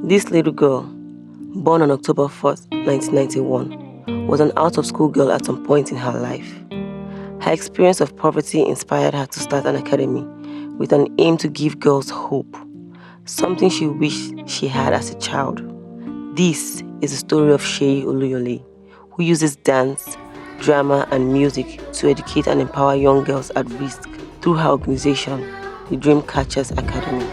This little girl, born on October 4th, 1991, was an out-of-school girl at some point in her life. Her experience of poverty inspired her to start an academy with an aim to give girls hope, something she wished she had as a child. This is the story of Seyi Oluyole, who uses dance, drama, and music to educate and empower young girls at risk through her organization, the Dreamcatchers Academy.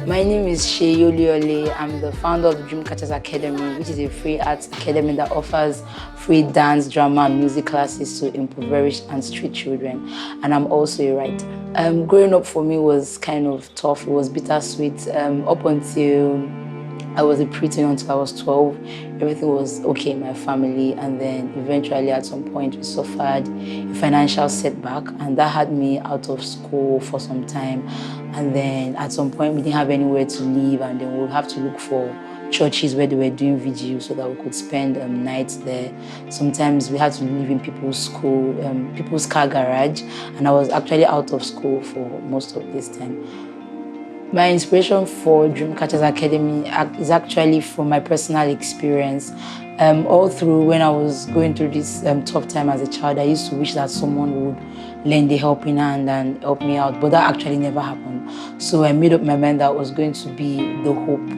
My name is Seyi Oluyole. I'm the founder of the Dreamcatchers Academy, which is a free arts academy that offers free dance, drama, and music classes to impoverished and street children. And I'm also a writer. Growing up for me was kind of tough. It was bittersweet. Up until I was a preteen until I was 12. Everything was okay in my family, and then eventually at some point we suffered a financial setback, and that had me out of school for some time. And then at some point we didn't have anywhere to live, and then we would have to look for churches where they were doing vigils so that we could spend nights there. Sometimes we had to live in people's school, people's car garage, and I was actually out of school for most of this time. My inspiration for Dreamcatchers Academy is actually from my personal experience. All through when I was going through this tough time as a child, I used to wish that someone would lend a helping hand and help me out, but that actually never happened. So I made up my mind that was going to be the hope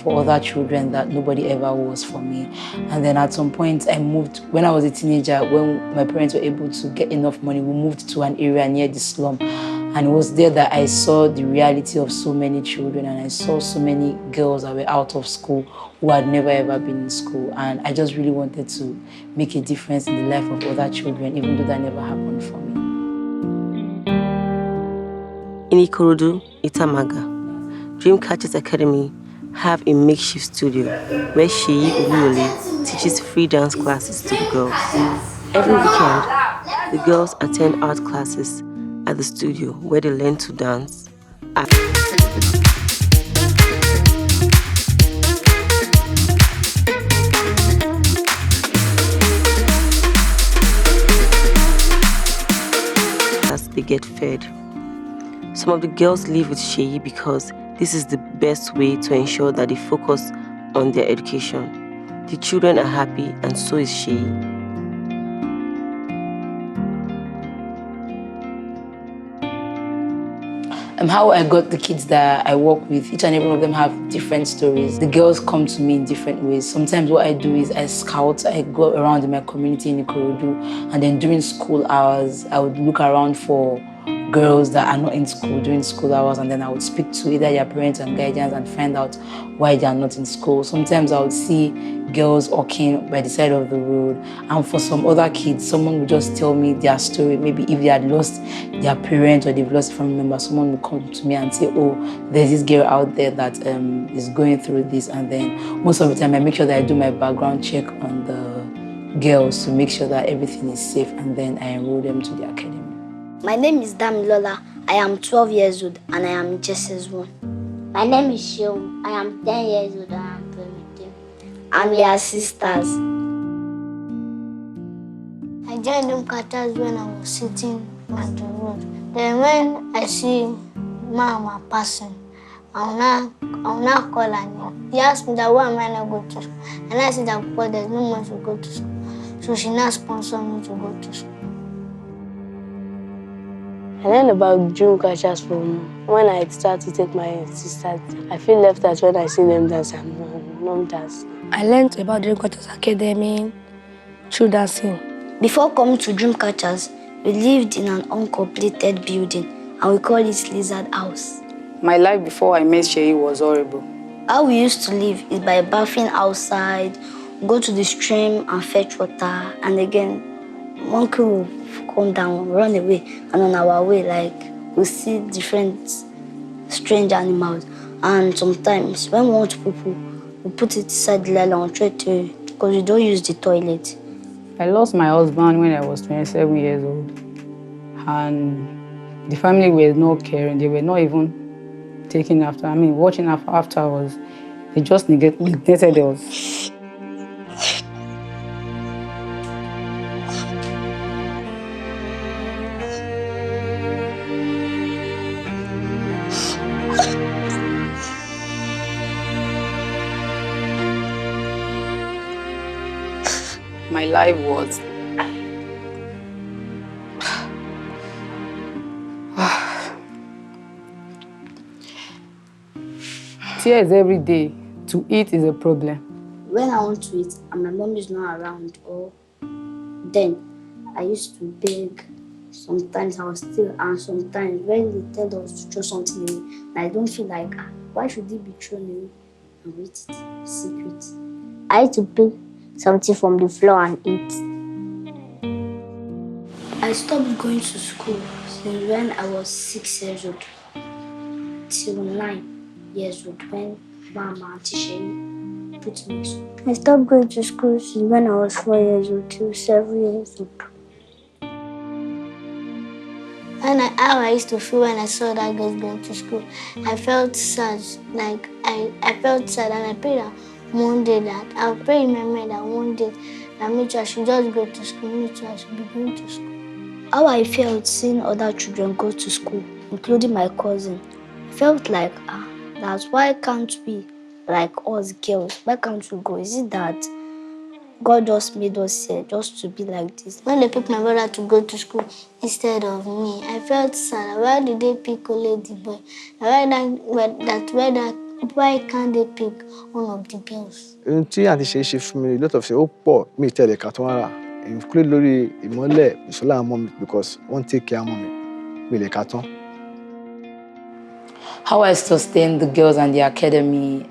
for other children that nobody ever was for me. And then at some point I moved, when I was a teenager, when my parents were able to get enough money, we moved to an area near the slum. And it was there that I saw the reality of so many children, and I saw so many girls that were out of school who had never ever been in school. And I just really wanted to make a difference in the life of other children, even though that never happened for me. In Ikorodu, Itamaga, Dreamcatchers Academy have a makeshift studio where Seyi Oluyole teaches free dance classes to the girls. Every weekend, the girls attend art classes at the studio where they learn to dance, act, as they get fed. Some of the girls live with Seyi because this is the best way to ensure that they focus on their education. The children are happy, and so is Seyi. How I got the kids that I work with, each and every one of them have different stories. The girls come to me in different ways. Sometimes what I do is I scout, I go around in my community in Ikorodu, and then during school hours, I would look around for girls that are not in school during school hours, and then I would speak to either their parents and guardians and find out why they are not in school. Sometimes I would see girls walking by the side of the road, and for some other kids, someone would just tell me their story. Maybe if they had lost their parent or they've lost a family member, someone would come to me and say, oh, there's this girl out there that is going through this. And then most of the time I make sure that I do my background check on the girls to make sure that everything is safe, and then I enroll them to the academy. My name is Damilola. I am 12 years old and I am JSS1. My name is Seun. I am 10 years old and I am 22. And we are sisters. I joined Dreamcatchers when I was sitting on the road. Then when I see Mama passing, I will not call her name. He asked me that why am I not going to school? And I said that because there's no money to go to school. So she now sponsored me to go to school. I learned about Dreamcatchers from when I started to take my sisters. I feel left out when I see them dance and not dance. I learned about Dreamcatchers Academy through dancing. Before coming to Dreamcatchers, we lived in an uncompleted building and we call it Lizard House. My life before I met Seyi was horrible. How we used to live is by bathing outside, go to the stream and fetch water, and again, monkey will come down, run away, and on our way, we see different strange animals. And sometimes when we want to poo, we put it inside the nylon tray because we don't use the toilet. I lost my husband when I was 27 years old, and the family were not caring. They were not even taking after. Watching after us. They just neglected us. my life was. Tears every day. To eat is a problem. When I want to eat and my mom is not around, or then I used to beg. Sometimes I was still, and sometimes when they tell us to throw something away, and I don't feel like, why should it be thrown away? And eat it, secret. I used to pick something from the floor and eat. I stopped going to school since when I was 6 years old till 9 years old when Mama and Tisha put me to school. I stopped going to school since when I was 4 years old till 7 years old. And how I used to feel when I saw that girl going to school, I felt sad. Like I felt sad, and I prayed that one day that I'll pray in my mind that one day that me too I should just go to school. Me too I should be going to school. How I felt seeing other children go to school, including my cousin, I felt like that's why can't we like us girls? Why can't we go? Is it that God just made us here just to be like this? When they picked my brother to go to school instead of me, I felt sad. Why did they pick only the boy? Why can't they pick one of the girls? Tí àǹtí ṣe fún mi lot of ṣe ó pọ̀ mi tẹ̀lé ká tó wá rà include lórí ìmọ́lẹ̀ ìṣọ́lá àmọ́ mi because wọ́n take care àmọ́ mi lè ká tán. How I sustain the girls and the academy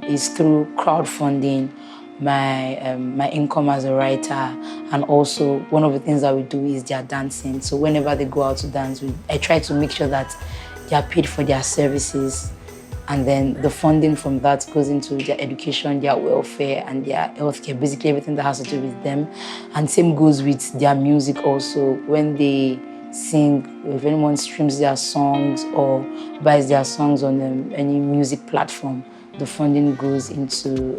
is through crowdfunding, my income as a writer, and also one of the things that we do is their dancing. So whenever they go out to dance, I try to make sure that they are paid for their services, and then the funding from that goes into their education, their welfare, and their healthcare, basically everything that has to do with them. And same goes with their music also. When they sing, if anyone streams their songs or buys their songs on any music platform, the funding goes into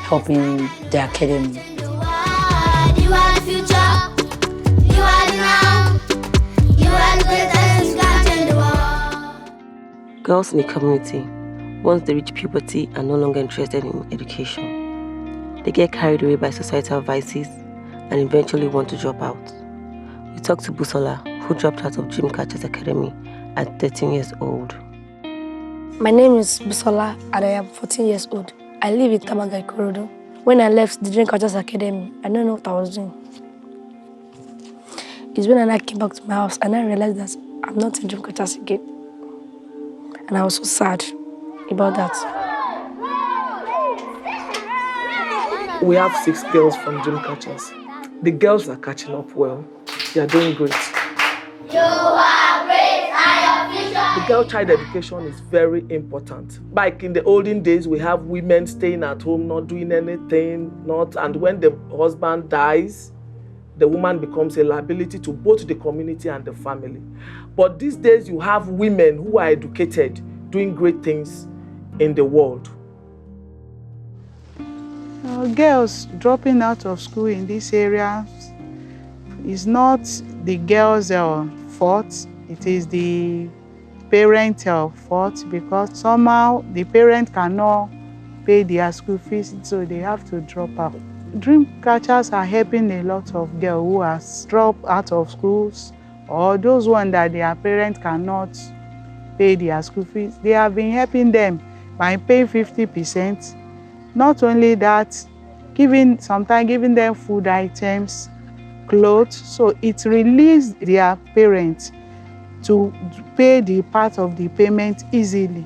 helping the academy. You are the future, you are the now, you are the greatest, you can change the world. Girls in the community, once they reach puberty, are no longer interested in education. They get carried away by societal vices and eventually want to drop out. We talked to Busola, who dropped out of Dreamcatchers Academy at 13 years old. My name is Busola and I am 14 years old. I live in Tamaga, Ikorodu. When I left the Dreamcatchers Academy, I don't know what I was doing. It's when I came back to my house and I realized that I'm not in Dreamcatchers again. And I was so sad about that. We have 6 girls from Dreamcatchers. The girls are catching up well. They are doing great. You are great and your future. The girl child education is very important. Like in the olden days, we have women staying at home, not doing anything, and when the husband dies, the woman becomes a liability to both the community and the family. But these days, you have women who are educated, doing great things in the world. Girls dropping out of school in this area is not the girls' fault. It is the parental fault, because somehow the parent cannot pay their school fees, so they have to drop out. Dreamcatchers are helping a lot of girls who have dropped out of schools, or those ones that their parents cannot pay their school fees. They have been helping them by paying 50%. Not only that, sometimes giving them food items, clothes, so it releases their parents to pay the part of the payment easily.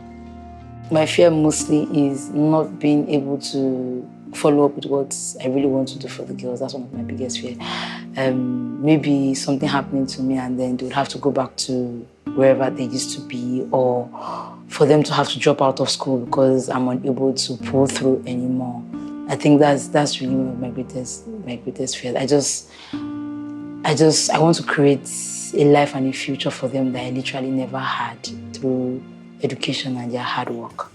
My fear mostly is not being able to follow up with what I really want to do for the girls. That's one of my biggest fears. Maybe something happening to me and then they would have to go back to wherever they used to be, or for them to have to drop out of school because I'm unable to pull through anymore. I think that's really one of my greatest fears. I want to create a life and a future for them that I literally never had through education and their hard work.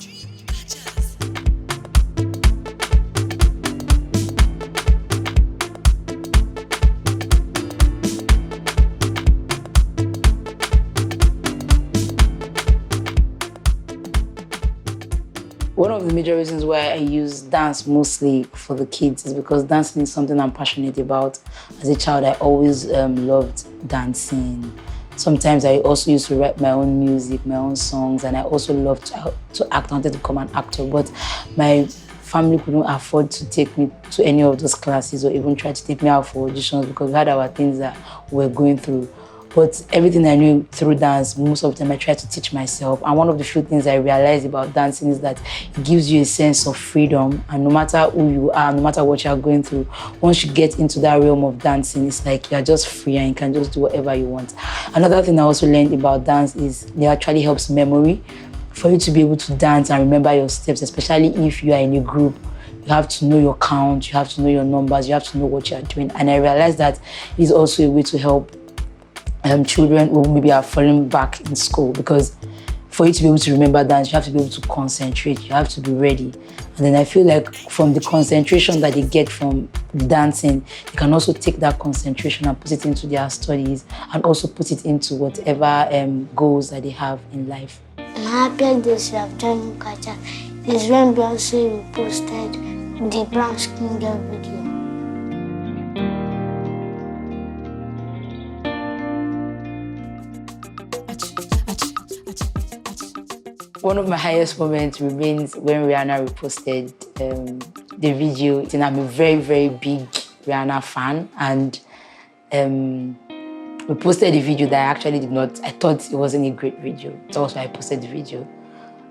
One of the major reasons why I use dance mostly for the kids is because dancing is something I'm passionate about. As a child, I always loved dancing. Sometimes I also used to write my own music, my own songs, and I also loved to act. I wanted to become an actor, but my family couldn't afford to take me to any of those classes or even try to take me out for auditions because we had our things that we were going through. But everything I knew through dance, most of the time I tried to teach myself. And one of the few things I realized about dancing is that it gives you a sense of freedom. And no matter who you are, no matter what you're going through, once you get into that realm of dancing, it's like you're just free and you can just do whatever you want. Another thing I also learned about dance is it actually helps memory. For you to be able to dance and remember your steps, especially if you are in a group, you have to know your count, you have to know your numbers, you have to know what you're doing. And I realized that it is also a way to help children who maybe are falling back in school, because for you to be able to remember dance, you have to be able to concentrate, you have to be ready. And then I feel like from the concentration that they get from dancing, they can also take that concentration and put it into their studies and also put it into whatever goals that they have in life. My happiest days I've joined Dreamcatchers is when Beyonce reposted the brown skin girl video. One of my highest moments remains when Rihanna reposted the video. And I'm a very, very big Rihanna fan, and we posted a video that I actually did not, I thought it wasn't a great video. So that's why I posted the video.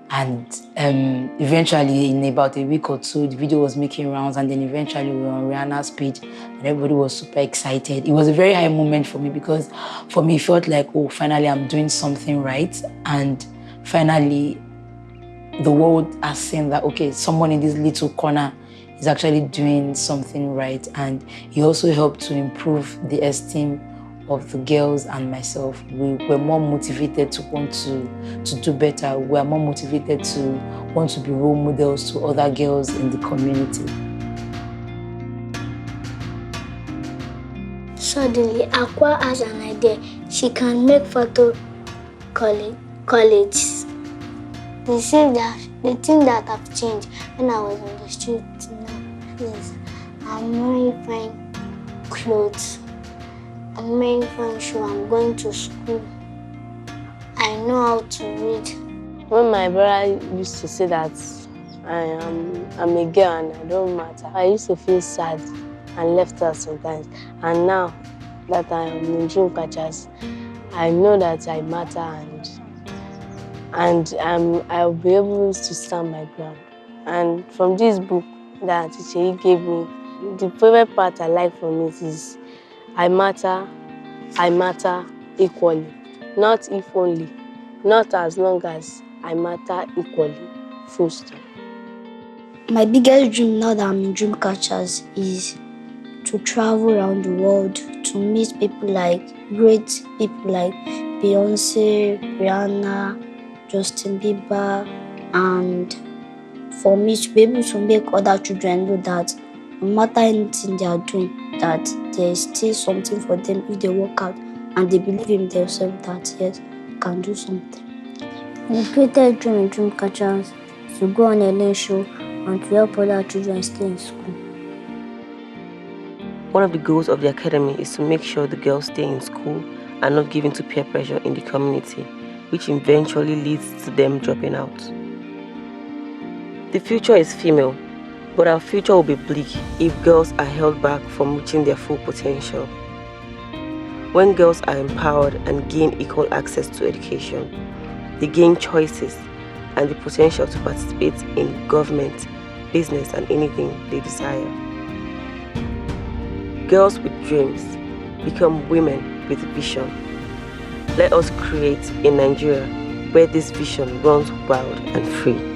And eventually, in about a week or two, the video was making rounds, and then eventually we were on Rihanna's page, and everybody was super excited. It was a very high moment for me because for me, it felt like, oh, finally I'm doing something right. And finally, the world has seen that, okay, someone in this little corner is actually doing something right. And it also helped to improve the esteem of the girls and myself. We were more motivated to want to do better. We were more motivated to want to be role models to other girls in the community. Suddenly, Aqua has an idea. She can make photo colleges. They say that the thing that have changed when I was on the street now is I'm wearing fine clothes. I'm wearing fine shoes. I'm going to school. I know how to read. When my brother used to say that I'm a girl and I don't matter, I used to feel sad and left out sometimes. And now that I am in Dreamcatchers, I know that I matter and I'll be able to stand my ground. And from this book that he gave me, the favorite part I like from it is I matter equally. Not if only, not as long as I matter equally, full stop. My biggest dream now that I'm in Dreamcatchers is to travel around the world, to meet people like great people like Beyonce, Rihanna, Justin Bieber, and for me to be able to make other children know that no matter anything they are doing, that there is still something for them if they work out and they believe in themselves that yes, they can do something. My greatest dream in Dreamcatchers is to go on a learning show and to help other children stay in school. One of the goals of the academy is to make sure the girls stay in school and not given to peer pressure in the community, which eventually leads to them dropping out. The future is female, but our future will be bleak if girls are held back from reaching their full potential. When girls are empowered and gain equal access to education, they gain choices and the potential to participate in government, business, and anything they desire. Girls with dreams become women with vision. Let us create a Nigeria where this vision runs wild and free.